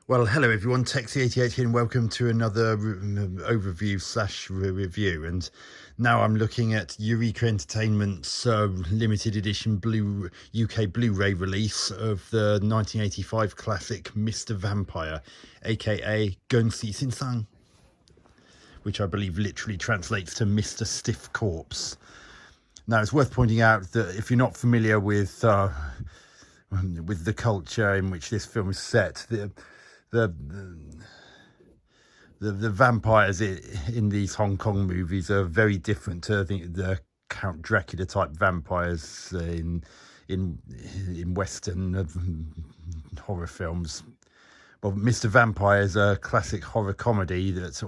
Well, hello everyone, Texie88 here and welcome to another overview slash review. And now I'm looking at Eureka Entertainment's limited edition UK Blu-ray release of the 1985 classic Mr. Vampire, aka geung-si, which I believe literally translates to Mr. Stiff Corpse. Now, it's worth pointing out that if you're not familiar with the culture in which this film is set, the vampires in these Hong Kong movies are very different to the Count Dracula type vampires in Western horror films. Well, Mr. Vampire is a classic horror comedy that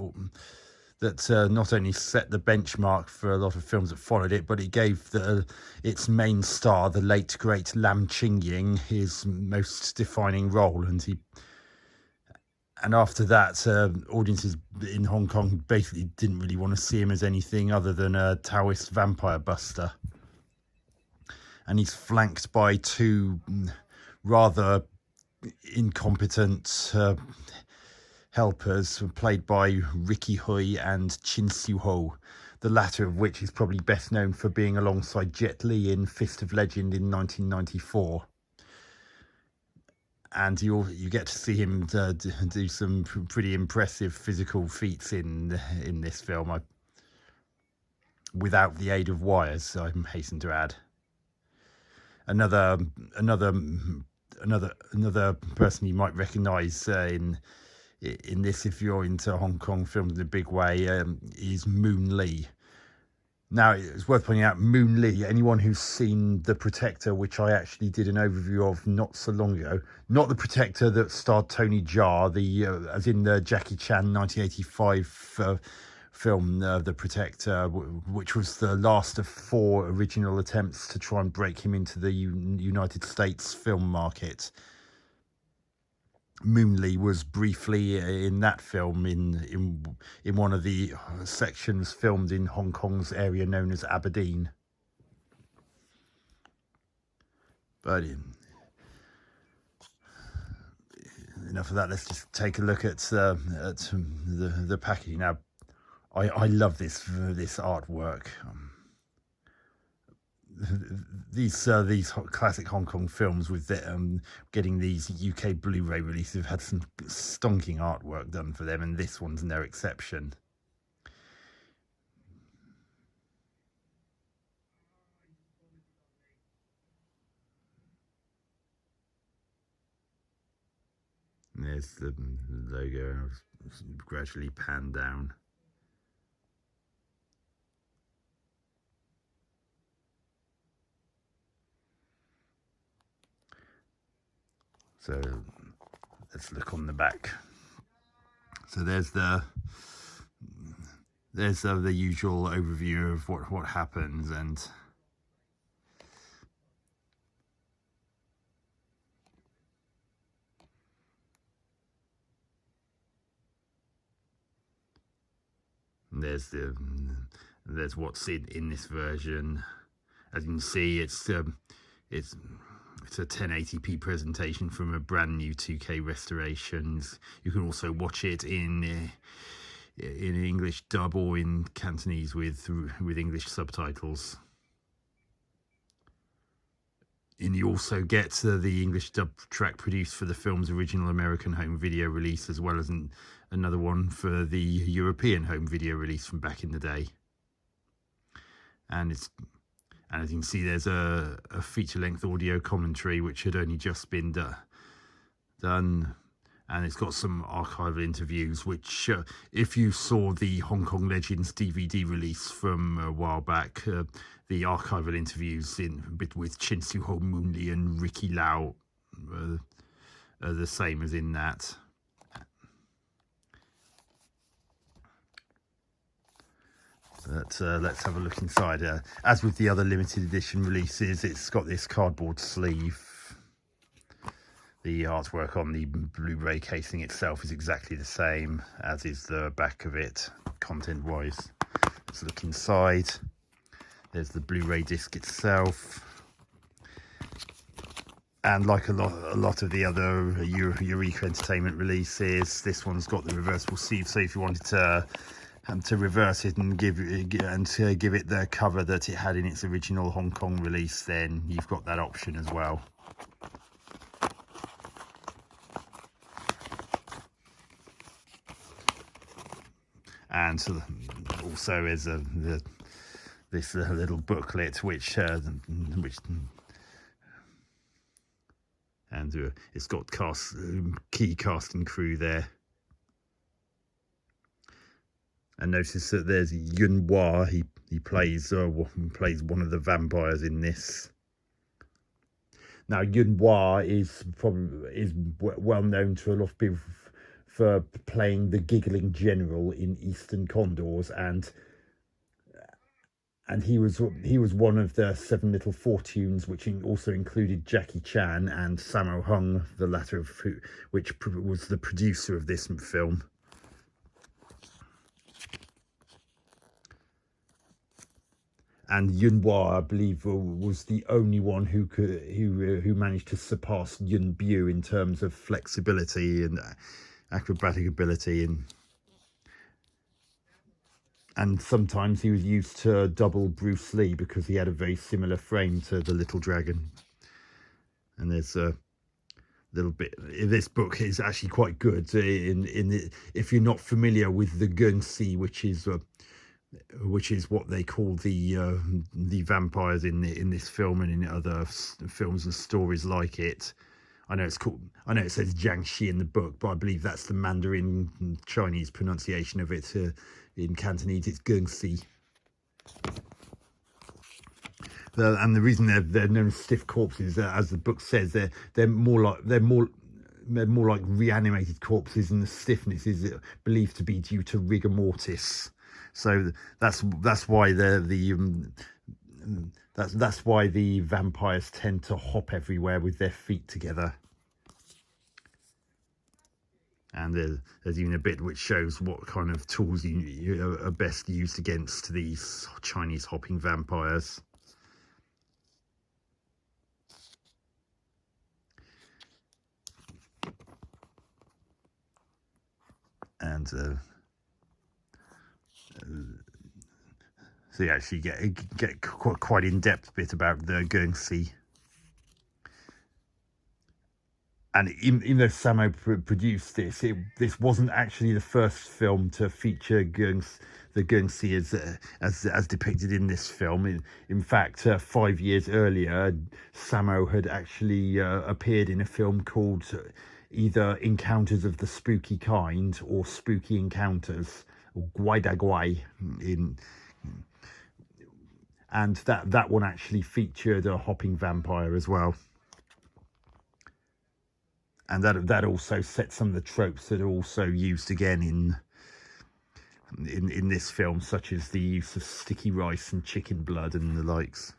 not only set the benchmark for a lot of films that followed it, but it gave its main star, the late great Ching-ying, his most defining role, and after that, audiences in Hong Kong basically didn't really want to see him as anything other than a Taoist vampire buster. And he's flanked by two rather incompetent helpers played by Ricky Hui and siu-ho, the latter of which is probably best known for being alongside Jet Li in Fist of Legend in 1994. And you get to see him do some pretty impressive physical feats in this film, without the aid of wires, I hasten to add. Another person you might recognise in this, if you're into Hong Kong films in a big way, is Moon Lee. Now, it's worth pointing out, Moon Lee, anyone who's seen The Protector, which I actually did an overview of not so long ago, not The Protector that starred Tony Jaa, as in the Jackie Chan 1985 film, The Protector, which was the last of 4 original attempts to try and break him into the United States film market. Moon Lee was briefly in that film in one of the sections filmed in Hong Kong's area known as Aberdeen. But enough of that. Let's just take a look at the packaging. Now, I love this artwork. These classic Hong Kong films with getting these UK Blu-ray releases have had some stonking artwork done for them, and this one's no exception. There's the logo, gradually panned down. So let's look on the back. So there's the usual overview of what happens, and there's what's in this version. As you can see, it's a 1080p presentation from a brand new 2K restorations. You can also watch it in English dub or in Cantonese with English subtitles. And you also get the English dub track produced for the film's original American home video release, as well as another one for the European home video release from back in the day. And as you can see, there's a feature-length audio commentary which had only just been done, and it's got some archival interviews which, if you saw the Hong Kong Legends DVD release from a while back, the archival interviews with siu-ho, Moon Lee and Ricky Lau are the same as in that. But let's have a look inside. As with the other limited edition releases, it's got this cardboard sleeve. The artwork on the Blu-ray casing itself is exactly the same, as is the back of it, content-wise. Let's look inside. There's the Blu-ray disc itself. And like a lot of the other Eureka Entertainment releases, this one's got the reversible sleeve. So if you wanted to reverse it and give it the cover that it had in its original Hong Kong release, then you've got that option as well. And also is this little booklet which it's got key cast and crew there. And notice that there's Yun Hua. He plays one of the vampires in this. Now Yun Hua is well known to a lot of people for playing the giggling general in Eastern Condors, and he was one of the Seven Little Fortunes, which also included Jackie Chan and Sammo Hung, the latter of which was the producer of this film. And Yun Hua, I believe, was the only one who managed to surpass Yun Bu in terms of flexibility and acrobatic ability, and sometimes he was used to double Bruce Lee because he had a very similar frame to the Little Dragon. And there's a little bit. This book is actually quite good. If you're not familiar with the geung-si, which is what they call the vampires in this film and in other films and stories like it. I know it says Jiangxi in the book, but I believe that's the Mandarin Chinese pronunciation of it. In Cantonese, it's geung-si. And the reason they're known as stiff corpses, as the book says, they're more like reanimated corpses, and the stiffness is believed to be due to rigor mortis. So that's why that's why the vampires tend to hop everywhere with their feet together. And there's even a bit which shows what kind of tools you are best used against these Chinese hopping vampires. And so you actually get quite in-depth bit about the geung-si. And even though Sammo produced this, this wasn't actually the first film to feature the geung-si as depicted in this film. In fact, 5 years earlier, Sammo had actually appeared in a film called either Encounters of the Spooky Kind or Spooky Encounters, or Guai Da Guai and that one actually featured a hopping vampire as well. And that also sets some of the tropes that are also used again in this film, such as the use of sticky rice and chicken blood and the likes.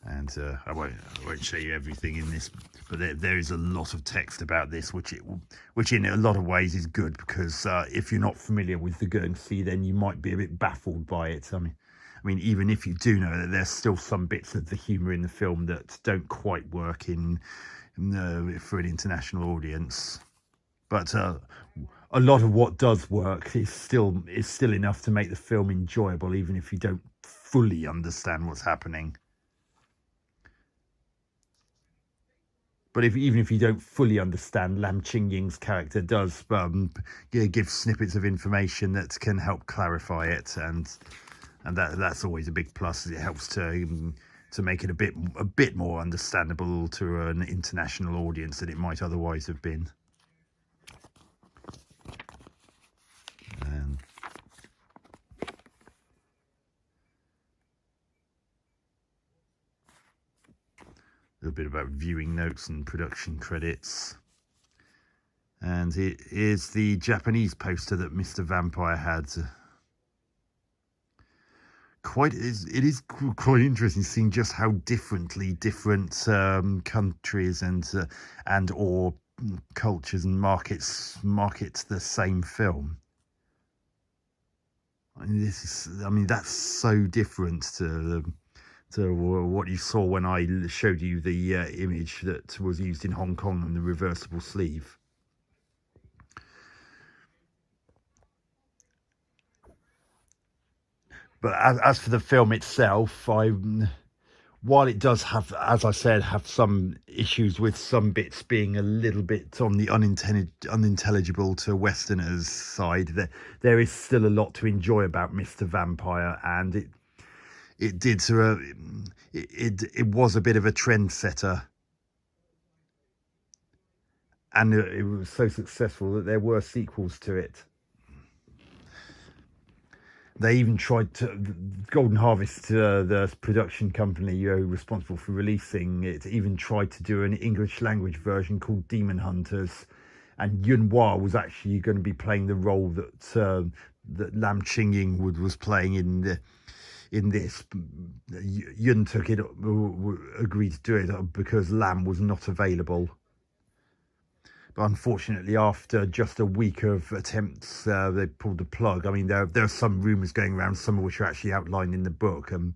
And I won't show you everything in this, but there is a lot of text about this, which in a lot of ways is good, because if you're not familiar with the geung-si, then you might be a bit baffled by it. I mean, even if you do know that, there's still some bits of the humour in the film that don't quite work for an international audience. But a lot of what does work is still enough to make the film enjoyable, even if you don't fully understand what's happening. But even if you don't fully understand, Lam Ching-ying's character does give snippets of information that can help clarify it, and that's always a big plus. It helps to make it a bit more understandable to an international audience than it might otherwise have been. A little bit about viewing notes and production credits. And it is the Japanese poster that Mr. Vampire had. It is quite interesting seeing just how differently different countries and or cultures and markets market the same film. I mean, that's so different to what you saw when I showed you the image that was used in Hong Kong and the reversible sleeve. But as for the film itself, while it does have, as I said, have some issues with some bits being a little bit on the unintelligible to Westerners' side, there is still a lot to enjoy about Mr. Vampire, and it was a bit of a trendsetter, and it was so successful that there were sequels to it. They even tried to, Golden Harvest, the production company responsible for releasing it, even tried to do an English language version called Demon Hunters, and Yuen Wah was actually going to be playing the role that Lam Ching-ying was playing in this. Yuen took it, agreed to do it because Lam was not available. But unfortunately, after just a week of attempts, they pulled the plug. I mean, there are some rumours going around, some of which are actually outlined in the book, and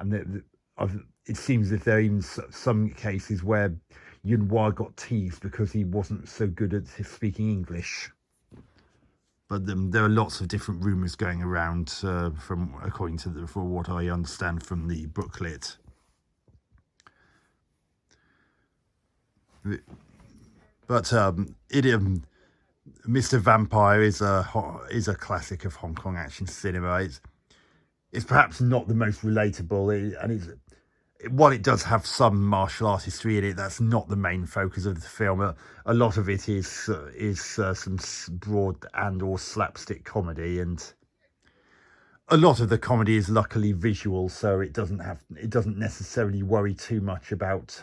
it seems as if there are even some cases where Yuen Wah got teased because he wasn't so good at speaking English. But there are lots of different rumours going around, from what I understand from the booklet. But Mr. Vampire is a classic of Hong Kong action cinema. It's perhaps not the most relatable, and while it does have some martial artistry in it, that's not the main focus of the film. A lot of it is some broad and or slapstick comedy, and a lot of the comedy is luckily visual, so it doesn't necessarily worry too much about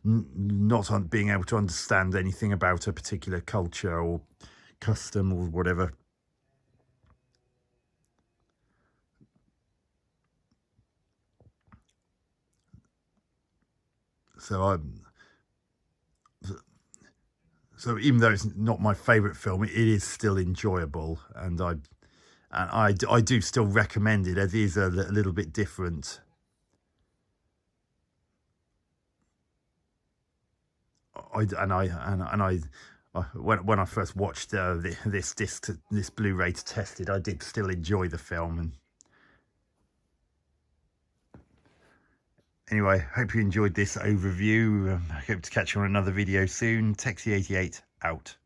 not being able to understand anything about a particular culture or custom or whatever. So even though it's not my favourite film, it is still enjoyable, and I do still recommend it. It is a little bit different. When I first watched this Blu-ray to test it, I did still enjoy the film. And anyway, hope you enjoyed this overview. I hope to catch you on another video soon. Texie88 out.